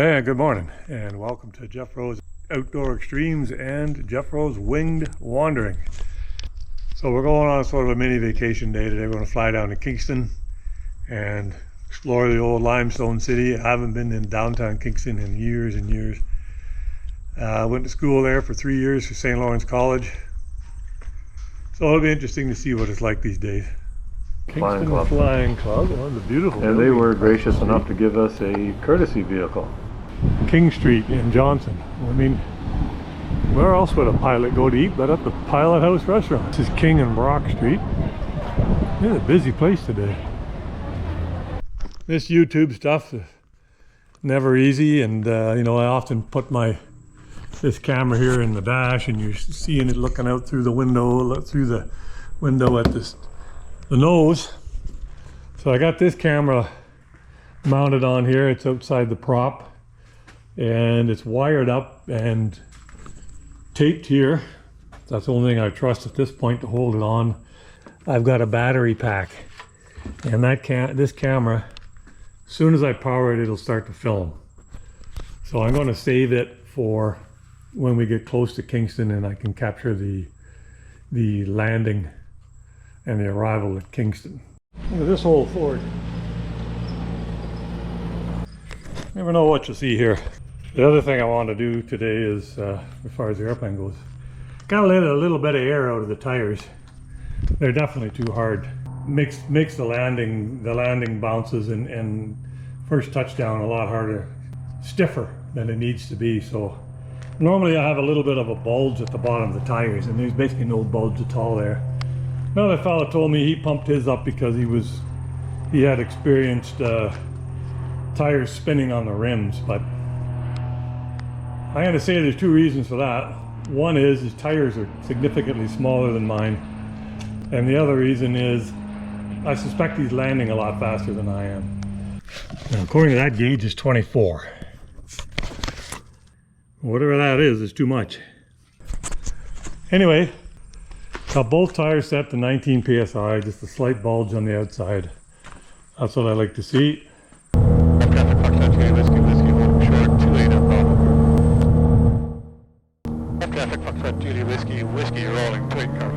Hey, good morning, and welcome to Jeff Rowe's Outdoor Extremes and Jeff Rowe's Winged Wandering. So we're going on sort of a mini vacation day today. We're going to fly down to Kingston and explore the old limestone city. I haven't been in downtown Kingston in years and years. I went to school there for 3 years for St. Lawrence College. So it'll be interesting to see what it's like these days. Kingston Flying Club, one of the beautiful buildings. They were gracious enough to give us a courtesy vehicle. King Street in Johnson. I mean, where else would a pilot go to eat but at the Pilot House restaurant? This is King and Brock Street. It's a busy place today. This YouTube stuff is never easy, and I often put this camera here in the dash, and you're seeing it looking out through the window, at the nose. So I got this camera mounted on here. It's outside the prop, and it's wired up and taped here. That's the only thing I trust at this point to hold it on. I've got a battery pack, and this camera, as soon as I power it, it'll start to film. So I'm going to save it for when we get close to Kingston and I can capture the landing and the arrival at Kingston. Look at this old fort. Never know what you'll see here. The other thing I want to do today is, as far as the airplane goes, gotta let a little bit of air out of the tires. They're definitely too hard. Makes the landing bounces and first touchdown a lot harder, stiffer than it needs to be. So normally I have a little bit of a bulge at the bottom of the tires, and there's basically no bulge at all there. Another fellow told me he pumped his up because he had experienced tires spinning on the rims, but I'm going to say there's two reasons for that. One is his tires are significantly smaller than mine, and the other reason is I suspect he's landing a lot faster than I am. Now, according to that gauge, is 24. Whatever that is too much. Anyway, got both tires set to 19 psi, just a slight bulge on the outside. That's what I like to see. Traffic Foxtrot Julie Whiskey, rolling Takeoff.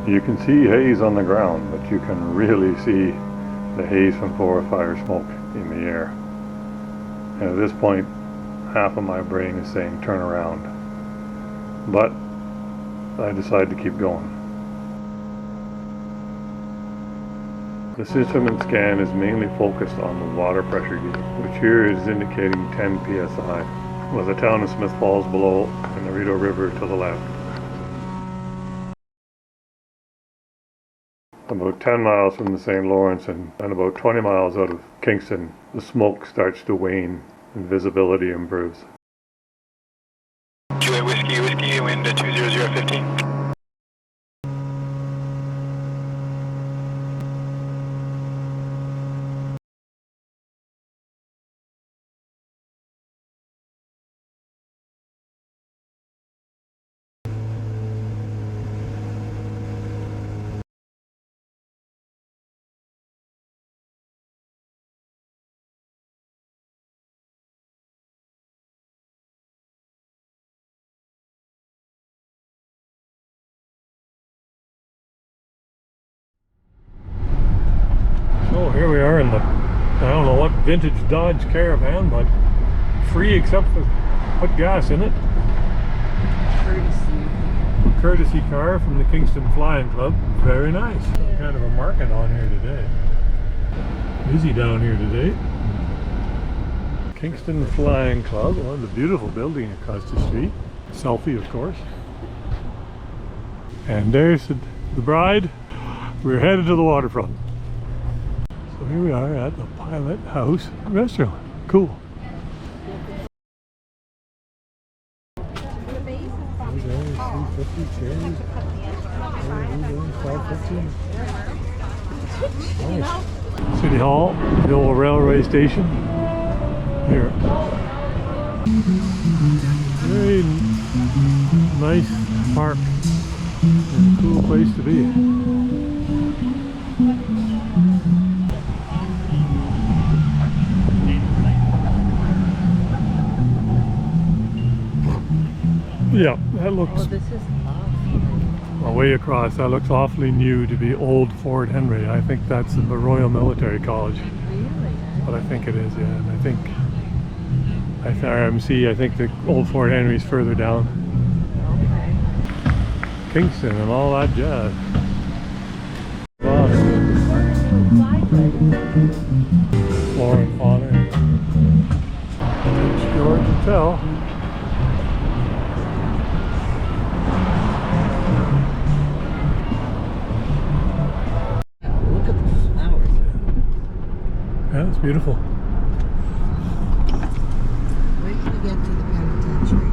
You can see haze on the ground, but you can really see the haze from forest fire smoke in the air. And at this point, half of my brain is saying turn around, but I decide to keep going. This instrument scan is mainly focused on the water pressure gauge, which here is indicating 10 psi, with the town of Smith Falls below and the Rideau River to the left. About 10 miles from the St. Lawrence and about 20 miles out of Kingston, the smoke starts to wane and visibility improves. Julie Whiskey, wind 20015. So here we are in the, I don't know what vintage Dodge Caravan, but free except for put gas in it. Courtesy car from the Kingston Flying Club. Very nice. Some kind of a market on here today. Busy down here today. Kingston Flying Club, one of the beautiful building across the street. Selfie, of course. And there's the bride. We're headed to the waterfront. So here we are at the Pilot House restaurant. Cool. Nice. City Hall, the old railway station. Here. Very nice park and a cool place to be. Yeah, that looks Oh, this is lovely. way across. That looks awfully new to be old Fort Henry. I think that's the Royal Military College. Really? But I think it is, yeah. And I think RMC, I think the old Fort Henry's further down. Okay. Kingston and all that jazz. Wow. Flora and fauna. Prince George Hotel. Look at the flowers. Yeah, it's beautiful. Wait till we get to the penitentiary.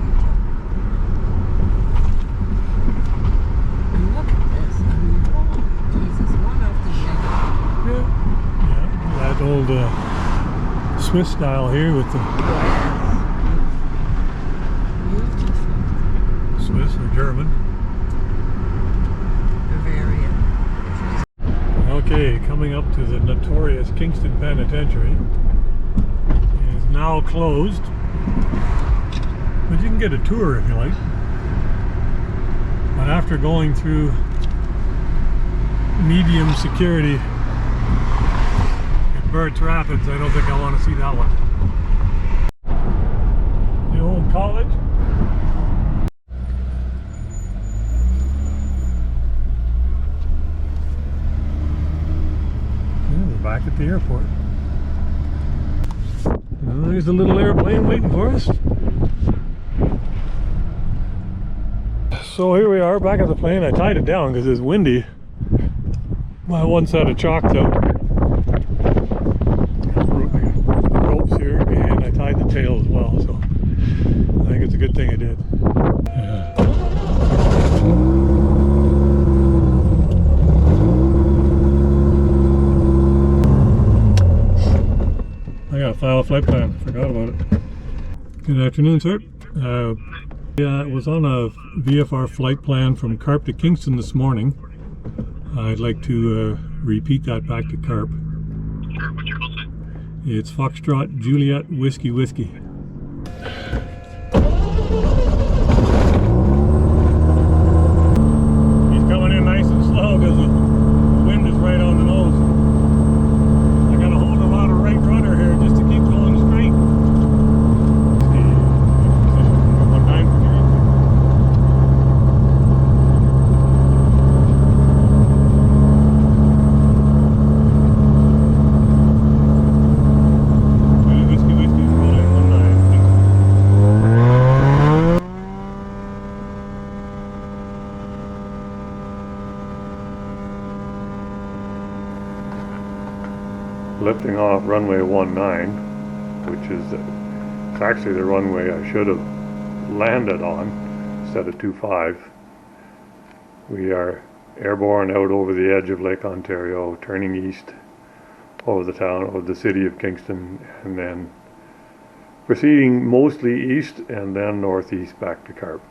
And look at this. I mean, oh, Jesus, one after the other. Yeah, that old Swiss style here with the Beautiful. Swiss or German. Bavaria. Okay, coming up to the notorious Kingston Penitentiary. It is now closed, but you can get a tour if you like. But after going through medium security at Burt's Rapids, I don't think I want to see that one. The old college. Back at the airport. Well, there's a little airplane waiting for us. So here we are back at the plane. I tied it down because it's windy. My one set of chocks out. Ropes here and I tied the tail as well, so I think it's a good thing I did. Yeah. I gotta file a flight plan. Forgot about it. Good afternoon, sir. Yeah, it was on a VFR flight plan from Carp to Kingston this morning. I'd like to repeat that back to Carp. Sure, what's your call sign? It's Foxtrot Juliet Whiskey Whiskey. He's coming in nice and slow because the wind is right on the nose. I gotta hold a lot of right rudder here just to keep going straight. Lifting off runway 19, which is it's actually the runway I should have landed on instead of 25. We are airborne out over the edge of Lake Ontario, turning east over the town, over the city of Kingston, and then proceeding mostly east and then northeast back to Carp.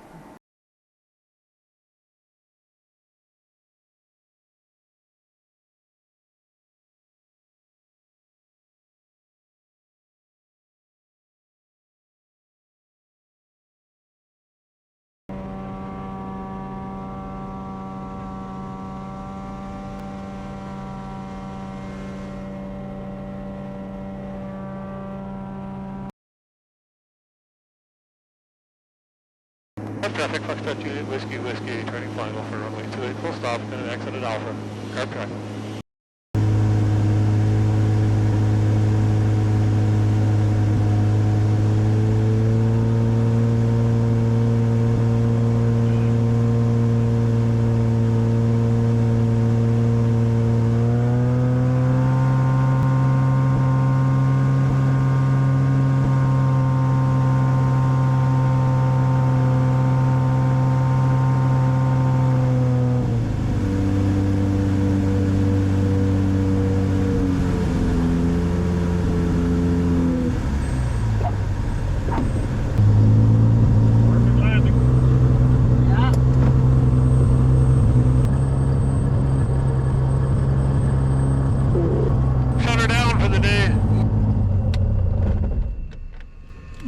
Carp traffic, Foxtrot Juliet Whiskey Whiskey, turning final for runway 28, full stop, and an exit at Alpha. Carp traffic.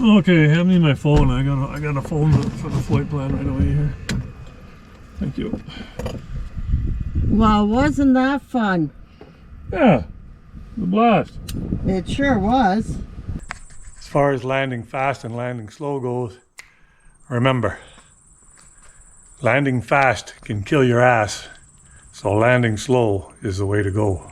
Okay, hand me my phone. I got a phone for the flight plan right away here. Thank you. Wow, wasn't that fun? Yeah, the blast. It sure was. As far as landing fast and landing slow goes, remember, landing fast can kill your ass, so landing slow is the way to go.